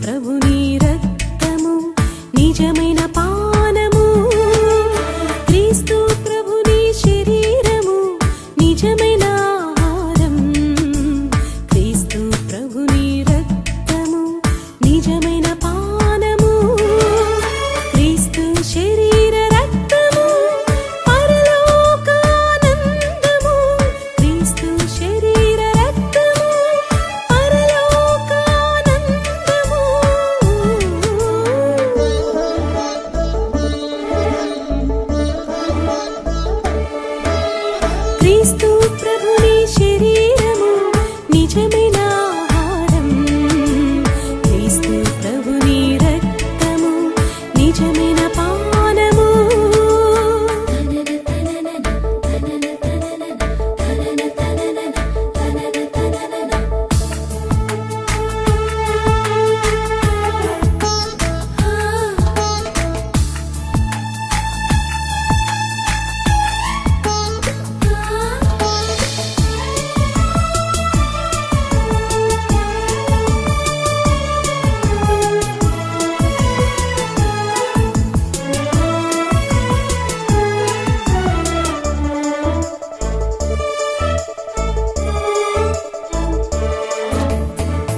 ప్రభుని రక్తము నిజమైన పానము, క్రీస్తు ప్రభుని శరీరము నిజమైన ఆహారం, క్రీస్తు ప్రభుని రక్తము నిజమైన పానము, క్రీస్తు శరీర రక్తము పరలోకానందము, క్రీస్తు శరీర రక్తము పరలోకానందము. క్రీస్తు ప్రభుని శరీరము నిజమైన ఆహారం, క్రీస్తు ప్రభుని రక్తము నిజమైన పానము.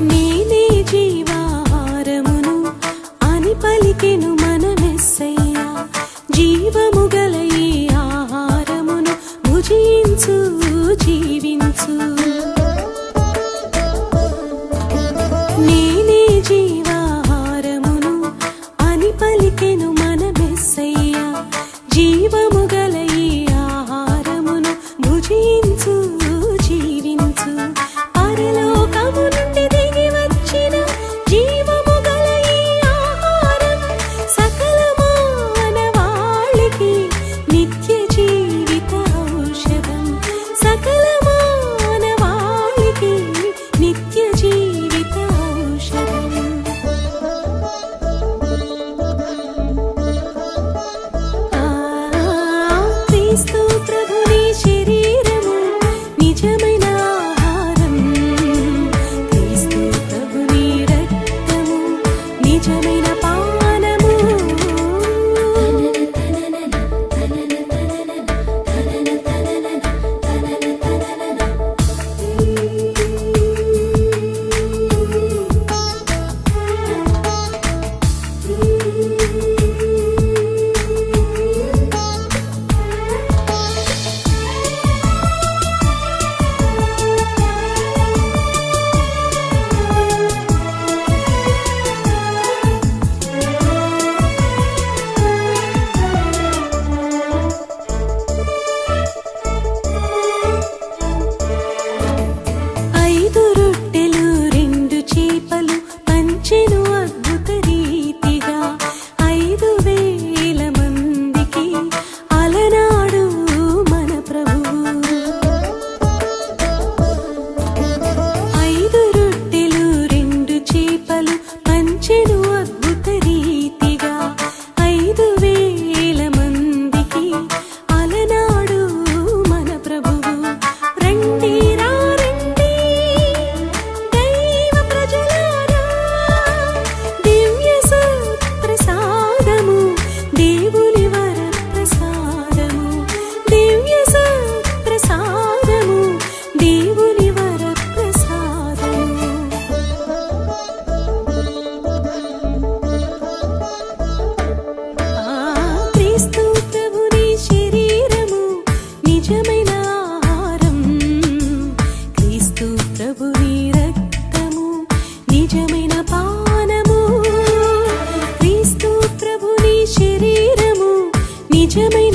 నేనే జీవాహారమును అని పలికెను మన మెస్సయ్య, జీవము గల ఈ ఆహారమును భుజించు జీవించు. నేనే జీవాహారమును అని పలికెను మన మెస్సయ్య, జీవము గల ఈ ఆహారమును భుజించు జీవించు. పరలోకము నుండి దిగి వచ్చిన జీవము గల ఈ ఆహారం సకల మానవాళికి నిత్య జీవిత ఔషధం, సకల మానవాళికి నిత్య జీవిత ఔషధం. క్రీస్తు ప్రభుని శరీరము నిజమైన ఆహారం, క్రీస్తు ప్రభుని రక్తము నిజమైన పానము. ఐదు రొట్టెలు రెండు చేపలు పంచెను అద్భుత రీతిగా 5,000 మందికి అలనాడు మన ప్రభువు. 5 రొట్టెలు రెండు చేపలు పంచెను అద్భుత రీతిగా 5,000 మందికి అలనాడు మన ప్రభువు. రండి రా రండి దైవ ప్రజలారా, దివ్య సత్ప్రసాదము దేవుని వరప్రసాదము, దివ్య సత్ప్రసాదము దేవుని వరప్రసాదము. క్రీస్తు ప్రభుని శరీరము నిజమైన ఆహారం, క్రీస్తు ప్రభుని రక్తము నిజమైన పానము, క్రీస్తు ప్రభుని శరీరము నిజమైన